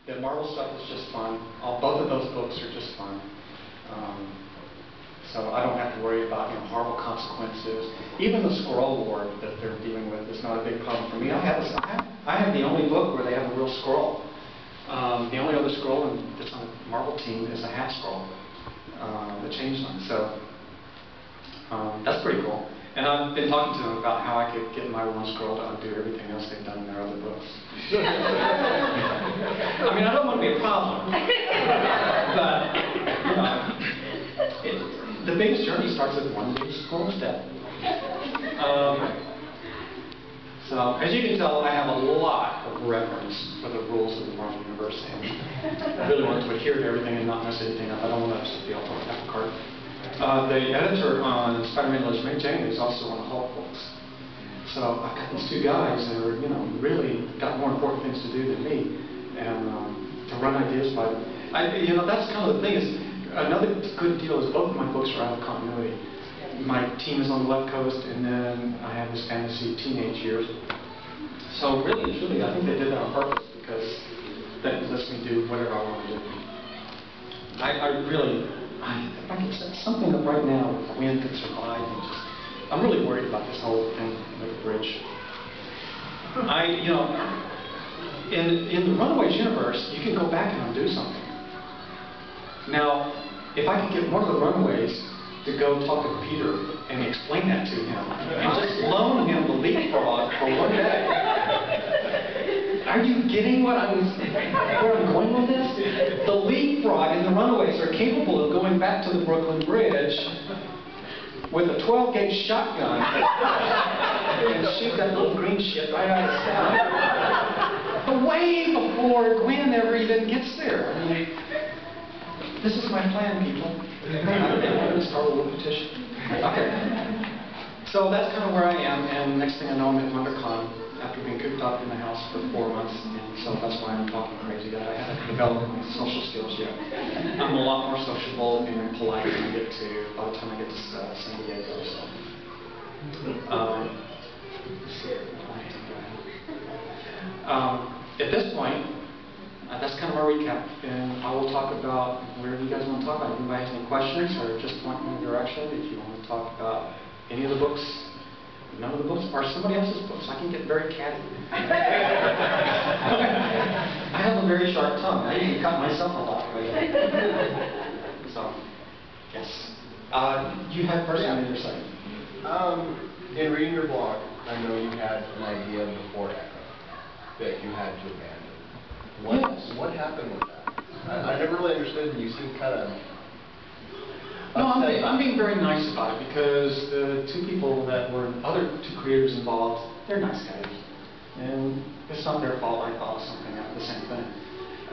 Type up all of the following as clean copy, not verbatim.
The Marvel stuff is just fun. Both of those books are just fun. So I don't have to worry about horrible consequences. Even the Skrull War that they're dealing with is not a big problem for me. I have the only book where they have a real Skrull. The only other Skrull that's on the Marvel team is a half Skrull, the Changeling. So that's pretty cool. And I've been talking to them about how I could get my one Skrull to undo everything else they've done in their other books. I mean, I don't want to be a problem, but the biggest journey starts with one big Skrull step. So, as you can tell, I have a lot of reverence for the rules of the Marvel Universe, and I really want to adhere to everything and not mess anything up. I don't want to upset the apple cart. The editor on Spider-Man Legend Mary Jane is also on the Hulk books. So I've got these two guys that are, really got more important things to do than me, and to run ideas by them. That's kind of the thing. Is another good deal is both of my books are out of continuity. My team is on the left coast, and then I have this fantasy teenage years. So really and truly, I think they did that on purpose because that lets me do whatever I want to do. If I could set something up right now where Gwen could survive, I'm really worried about this whole thing with the bridge. In the Runaways universe, you can go back and undo something. Now, if I could get one of the Runaways to go talk to Peter and explain that to him, and just loan him the leapfrog for one day. Are you getting where I'm going with this? The leapfrog and the Runaways are capable of going back to the Brooklyn Bridge with a 12-gauge shotgun and shoot that little green shit right out of the sky. Way before Gwen ever even gets there. I mean, this is my plan, people. I'm going to start a little petition. Okay. So that's kind of where I am, and next thing I know, I'm at WonderCon after being cooped up in the house for 4 months, and so that's why I'm talking crazy. I haven't developed my social skills yet. I'm a lot more sociable and polite by the time I get to San Diego. So. At this point, that's kind of our recap, and I will talk about whatever you guys want to talk about. If anybody has any questions, or just point me in the direction. If you want to talk about any of the books, none of the books, or somebody else's books, I can get very catty. I have a very sharp tongue. I even cut myself a lot. So, yes. You had personally your site. In reading your blog, I know you had an idea before Echo that you had to abandon. What happened with that? I never really understood, and you seemed kind of... No, I'm being very nice about it because the two people that were, other two creators involved, they're nice guys. And it's not their fault I thought of something out of the same thing.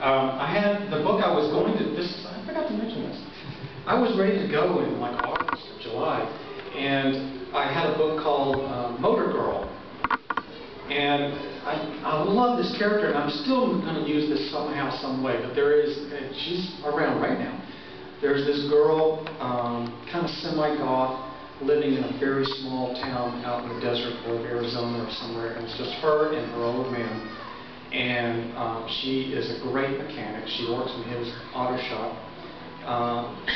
I had the book I was going to, I forgot to mention this. I was ready to go in like August or July, and I had a book called Motor Girl. And I love this character, and I'm still going to use this somehow, some way, but she's around right now. There's this girl, kind of semi-goth, living in a very small town out in the desert of Arizona or somewhere, and it's just her and her old man. And she is a great mechanic. She works in his auto shop.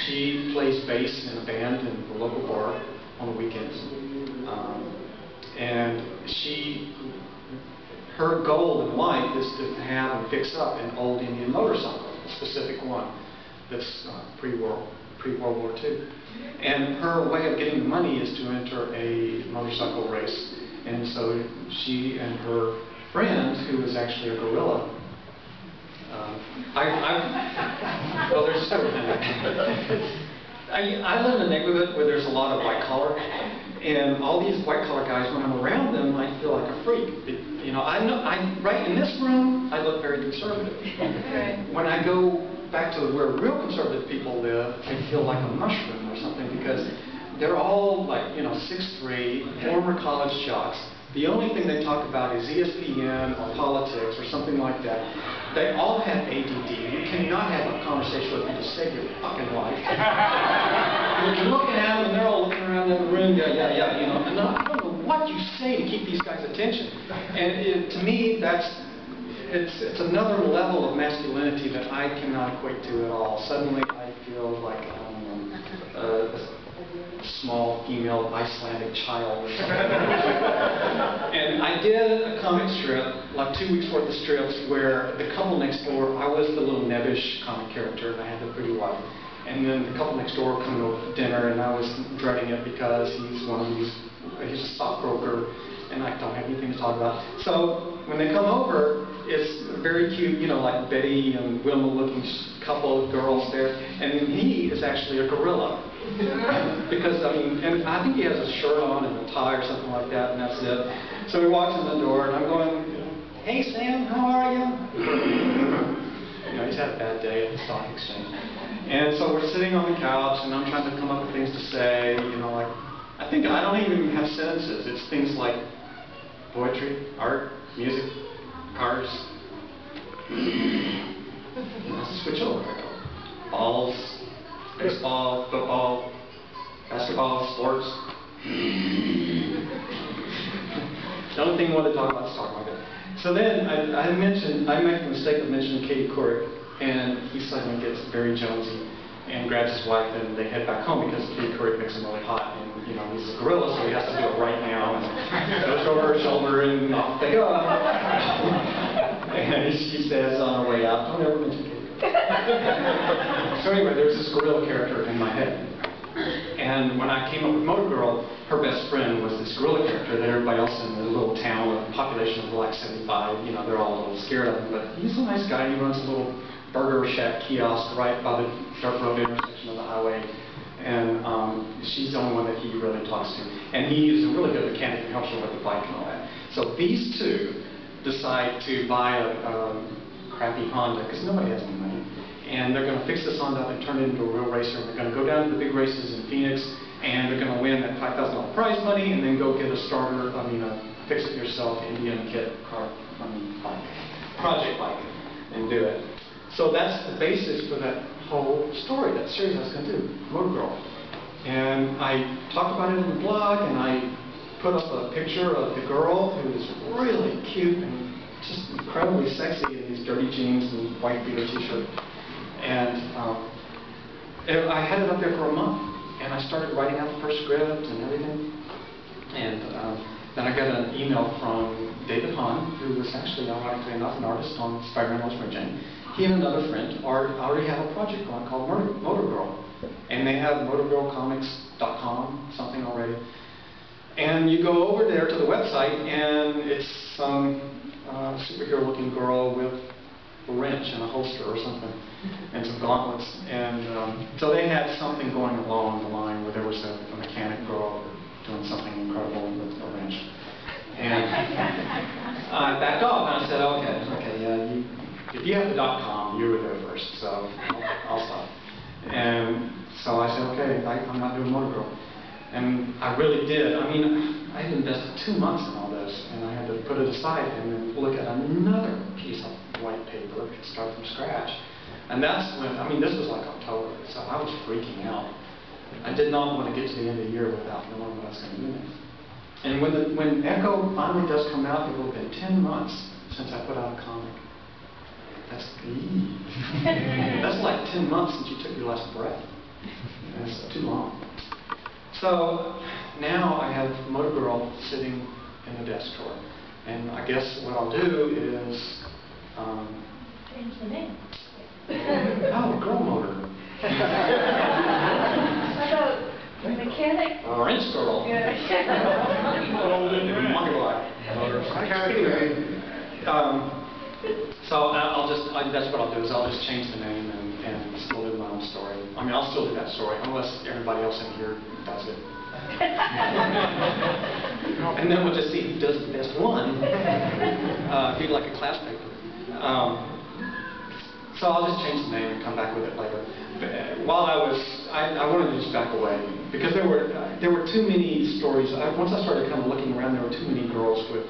She plays bass in a band in the local bar on the weekends. And her goal in life is to have and fix up an old Indian motorcycle, a specific one that's pre-World War II. And her way of getting the money is to enter a motorcycle race. And so she and her friend, who is actually a gorilla, well, there's several things. I live in a neighborhood where there's a lot of white collar, and all these white collar guys, when I'm around them, I feel like a freak. Right in this room, I look very conservative. When I go back to where real conservative people live, I feel like a mushroom or something because they're all like, 6'3", former college jocks. The only thing they talk about is ESPN or politics or something like that. They all have ADD. You cannot have a conversation with them to save your fucking life. You're looking at them and they're all looking around in the room, and I don't know what you say to keep these guys' attention. And to me, that's it's another level of masculinity that I cannot equate to at all. Suddenly I feel like I'm a small female Icelandic child or something. And I did a comic strip, like 2 weeks worth of strips, where the couple next door, I was the little nebbish comic character, and I had the pretty wife. And then the couple next door coming over for dinner, and I was dreading it because he's a stockbroker, and I don't have anything to talk about. So when they come over, it's very cute, you know, like Betty and Wilma looking couple of girls there, and then he is actually a gorilla. Because, I mean, and I think he has a shirt on and a tie or something like that, and that's it. So he walks in the door, and I'm going, "Hey Sam, how are you?" You know, he's had a bad day at the stock exchange. And so we're sitting on the couch, and I'm trying to come up with things to say, you know, like, I don't even have sentences. It's things like poetry, art, music, cars. Switch over. Balls, baseball, football, basketball, sports. The only thing I wanted to talk about is stock market. So then I make the mistake of mentioning Katie Couric, and he suddenly gets very jonesy and grabs his wife, and they head back home because Katie Couric makes him really hot, and you know he's a gorilla, so he has to do it right now. And goes over her shoulder, and off they go. And she says on her way out, "Don't ever mention Katie Couric." So anyway, there's this gorilla character in my head. And when I came up with Motor Girl, her best friend was this gorilla character that everybody else in the little town, a population of like 75, you know, they're all a little scared of him, but he's a nice guy. He runs a little burger shack kiosk right by the dirt road intersection of the highway. And she's the only one that he really talks to. And he is a really good mechanic and helps her with the bike and all that. So these two decide to buy a crappy Honda, because nobody has any money. And they're going to fix this Honda up and turn it into a real racer. And they're going to go down to the big races in Phoenix, and they're going to win that $5,000 prize money, and then go get a fix-it-yourself Indian kit car, project bike, and do it. So that's the basis for that whole story, that series I was going to do, Motor Girl. And I talked about it in the blog, and I put up a picture of the girl who is really cute and just incredibly sexy in these dirty jeans and white beater t-shirt. And I had it up there for a month, and I started writing out the first script and everything. And then I got an email from David Hahn, who was actually, ironically enough, an artist on Spider-Man Lost Mary Jane. He and another friend already have a project going called Motor Girl. And they have motorgirlcomics.com, something already. And you go over there to the website, and it's some superhero-looking girl with a wrench and a holster or something, and some gauntlets. And so they had something going along the line where there was a mechanic girl doing something incredible with a wrench. And I backed off, and I said, okay, yeah, if you have the .com, you were there first, so I'll stop. And so I said, okay, I'm not doing Motor Girl. And I really did. I mean, I had invested 2 months in all this, and I had to put it aside and then look at another piece of white paper and start from scratch. And that's when, I mean, this was like October, so I was freaking out. I did not want to get to the end of the year without knowing what I was going to do next. And when Echo finally does come out, it will have been 10 months since I put out a comic. That's like 10 months since you took your last breath. That's too long. So now I have Motor Girl sitting in the desk drawer. And I guess what I'll do is... change the name. Oh, Girl Motor. How about mechanic? Wrench Girl. Yeah. Monkey Boy. So that's what I'll do, is I'll just change the name and still do my own story. I mean, I'll still do that story, unless everybody else in here does it. And then we'll just see who does the best one. Be like a class paper. So I'll just change the name and come back with it later. But while I wanted to just back away, because there were too many stories. Once I started kind of looking around, there were too many girls with